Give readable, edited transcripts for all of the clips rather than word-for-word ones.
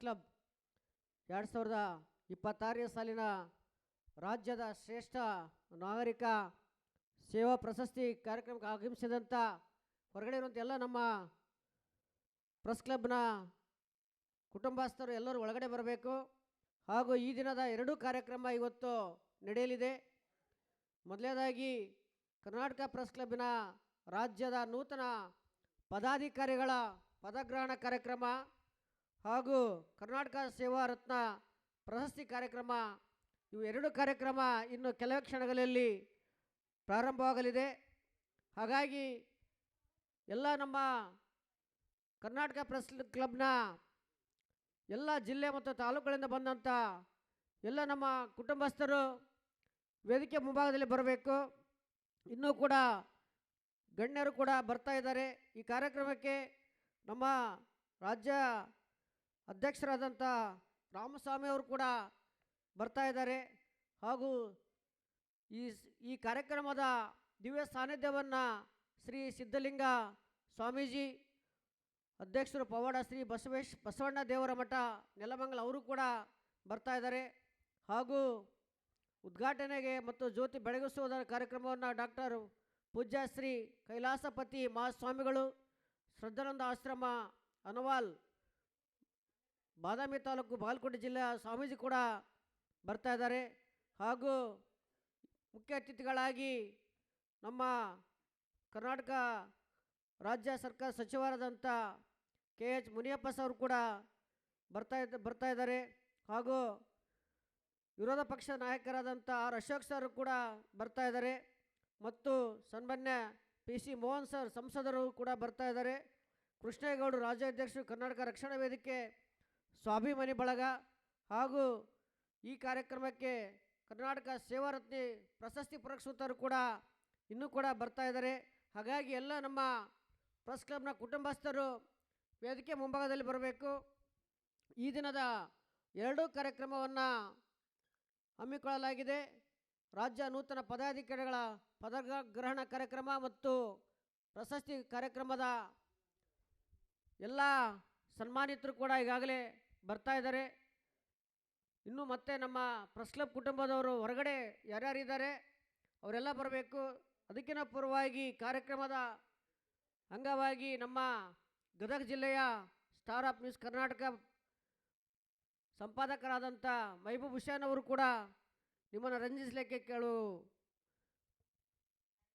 Club 2026 ಸಾಲಿನ ರಾಜ್ಯದ ಶ್ರೇಷ್ಠ ನಾಗರಿಕ ಸೇವಾ ಪ್ರಶಸ್ತಿ ಕಾರ್ಯಕ್ರಮಕ್ಕೆ ಆಗಮಿಸಿದಂಥ ಹೊರಗಡೆ ಇರುವಂಥ ಎಲ್ಲ ನಮ್ಮ ಪ್ರೆಸ್ ಕ್ಲಬ್ನ ಕುಟುಂಬಸ್ಥರು ಎಲ್ಲರೂ ಒಳಗಡೆ ಬರಬೇಕು. ಹಾಗೂ ಈ ದಿನದ ಎರಡೂ ಕಾರ್ಯಕ್ರಮ ಇವತ್ತು ನಡೆಯಲಿದೆ. ಮೊದಲನೇದಾಗಿ ಕರ್ನಾಟಕ ಪ್ರೆಸ್ ಕ್ಲಬ್ಬಿನ ರಾಜ್ಯದ ನೂತನ ಪದಾಧಿಕಾರಿಗಳ ಪದಗ್ರಹಣ ಕಾರ್ಯಕ್ರಮ ಹಾಗೂ ಕರ್ನಾಟಕ ಸೇವಾ ರತ್ನ ಪ್ರಶಸ್ತಿ ಕಾರ್ಯಕ್ರಮ, ಇವು ಎರಡು ಕಾರ್ಯಕ್ರಮ ಇನ್ನು ಕೆಲವೇ ಕ್ಷಣಗಳಲ್ಲಿ ಪ್ರಾರಂಭವಾಗಲಿದೆ. ಹಾಗಾಗಿ ಎಲ್ಲ ನಮ್ಮ ಕರ್ನಾಟಕ ಪ್ರೆಸ್ ಕ್ಲಬ್ನ ಎಲ್ಲ ಜಿಲ್ಲೆ ಮತ್ತು ತಾಲೂಕುಗಳಿಂದ ಬಂದಂಥ ಎಲ್ಲ ನಮ್ಮ ಕುಟುಂಬಸ್ಥರು ವೇದಿಕೆ ಮುಂಭಾಗದಲ್ಲಿ ಬರಬೇಕು. ಇನ್ನೂ ಕೂಡ ಗಣ್ಯರು ಕೂಡ ಬರ್ತಾ ಇದ್ದಾರೆ. ಈ ಕಾರ್ಯಕ್ರಮಕ್ಕೆ ನಮ್ಮ ರಾಜ್ಯ ಅಧ್ಯಕ್ಷರಾದಂಥ ರಾಮಸ್ವಾಮಿ ಅವರು ಕೂಡ ಬರ್ತಾ ಇದ್ದಾರೆ. ಹಾಗೂ ಈ ಕಾರ್ಯಕ್ರಮದ ದಿವ್ಯ ಸಾನ್ನಿಧ್ಯವನ್ನು ಶ್ರೀ ಸಿದ್ಧಲಿಂಗ ಸ್ವಾಮೀಜಿ, ಅಧ್ಯಕ್ಷರು ಪವಾಡ ಶ್ರೀ ಬಸವಣ್ಣ ದೇವರ ಮಠ ನೆಲಮಂಗಲ ಅವರು ಕೂಡ ಬರ್ತಾ ಇದ್ದಾರೆ. ಹಾಗೂ ಉದ್ಘಾಟನೆಗೆ ಮತ್ತು ಜ್ಯೋತಿ ಬೆಳಗಿಸುವುದರ ಕಾರ್ಯಕ್ರಮವನ್ನು ಡಾಕ್ಟರ್ ಪೂಜ್ಯ ಶ್ರೀ ಕೈಲಾಸಪತಿ ಮಹಾಸ್ವಾಮಿಗಳು, ಶ್ರದ್ಧಾನಂದ ಆಶ್ರಮ ಅನವಾಲ್, ಬಾದಾಮಿ ತಾಲೂಕು ಬಾಗಲಕೋಟೆ ಜಿಲ್ಲೆಯ ಸ್ವಾಮೀಜಿ ಕೂಡ ಬರ್ತಾ ಇದ್ದಾರೆ. ಹಾಗೂ ಮುಖ್ಯ ಅತಿಥಿಗಳಾಗಿ ನಮ್ಮ ಕರ್ನಾಟಕ ರಾಜ್ಯ ಸರ್ಕಾರ ಸಚಿವರಾದಂಥ KH ಮುನಿಯಪ್ಪ ಸರ್ ಕೂಡ ಬರ್ತಾ ಇದ್ದಾರೆ. ಹಾಗೂ ವಿರೋಧ ಪಕ್ಷ ನಾಯಕರಾದಂಥ ಅಶೋಕ್ ಸರ್ ಕೂಡ ಬರ್ತಾ ಇದ್ದಾರೆ. ಮತ್ತು ಸನ್ಮಾನ್ಯ PC ಮೋಹನ್ ಸರ್ ಸಂಸದರು ಕೂಡ ಬರ್ತಾ ಇದ್ದಾರೆ. ಕೃಷ್ಣೇಗೌಡರು ರಾಜ್ಯಾಧ್ಯಕ್ಷರು ಕರ್ನಾಟಕ ರಕ್ಷಣಾ ವೇದಿಕೆ ಸ್ವಾಭಿಮಾನಿ ಬಳಗ, ಹಾಗೂ ಈ ಕಾರ್ಯಕ್ರಮಕ್ಕೆ ಕರ್ನಾಟಕ ಸೇವಾ ರತ್ನ ಪ್ರಶಸ್ತಿ ಪುರಸ್ಕೃತರು ಕೂಡ ಇನ್ನೂ ಕೂಡ ಬರ್ತಾ ಇದ್ದಾರೆ. ಹಾಗಾಗಿ ಎಲ್ಲ ನಮ್ಮ ಪ್ರೆಸ್ ಕ್ಲಬ್ನ ಕುಟುಂಬಸ್ಥರು ವೇದಿಕೆ ಮುಂಭಾಗದಲ್ಲಿ ಬರಬೇಕು. ಈ ದಿನದ ಎರಡೂ ಕಾರ್ಯಕ್ರಮವನ್ನು ಹಮ್ಮಿಕೊಳ್ಳಲಾಗಿದೆ. ರಾಜ್ಯ ನೂತನ ಪದಾಧಿಕಾರಿಗಳ ಪದಗ್ರಹಣ ಕಾರ್ಯಕ್ರಮ ಮತ್ತು ಪ್ರಶಸ್ತಿ ಕಾರ್ಯಕ್ರಮದ ಎಲ್ಲ ಸನ್ಮಾನಿತರು ಕೂಡ ಈಗಾಗಲೇ ಬರ್ತಾ ಇದ್ದಾರೆ. ಇನ್ನು ಮತ್ತೆ ನಮ್ಮ ಪ್ರೆಸ್ ಕ್ಲಬ್ ಕುಟುಂಬದವರು ಹೊರಗಡೆ ಯಾರ್ಯಾರಿದ್ದಾರೆ ಅವರೆಲ್ಲ ಬರಬೇಕು. ಅದಕ್ಕಿಂತ ಪೂರ್ವವಾಗಿ ಕಾರ್ಯಕ್ರಮದ ಅಂಗವಾಗಿ ನಮ್ಮ ಗದಗ ಜಿಲ್ಲೆಯ ಸ್ಟಾರ್ ಆಫ್ ನ್ಯೂಸ್ ಕರ್ನಾಟಕ ಸಂಪಾದಕರಾದಂಥ ಮೈಬೂಬ್ ಹುಸೇನ್ ಅವರು ಕೂಡ ನಿಮ್ಮನ್ನು ರಂಜಿಸಲಿಕ್ಕೆ ಕೆಲವು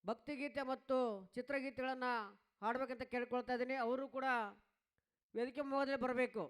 ಭಕ್ತಿಗೀತೆ ಮತ್ತು ಚಿತ್ರಗೀತೆಗಳನ್ನು ಹಾಡಬೇಕಂತ ಕೇಳ್ಕೊಳ್ತಾ ಇದ್ದೀನಿ. ಅವರು ಕೂಡ ವೇದಿಕೆ ಮುಂಭಾಗದಲ್ಲಿ ಬರಬೇಕು.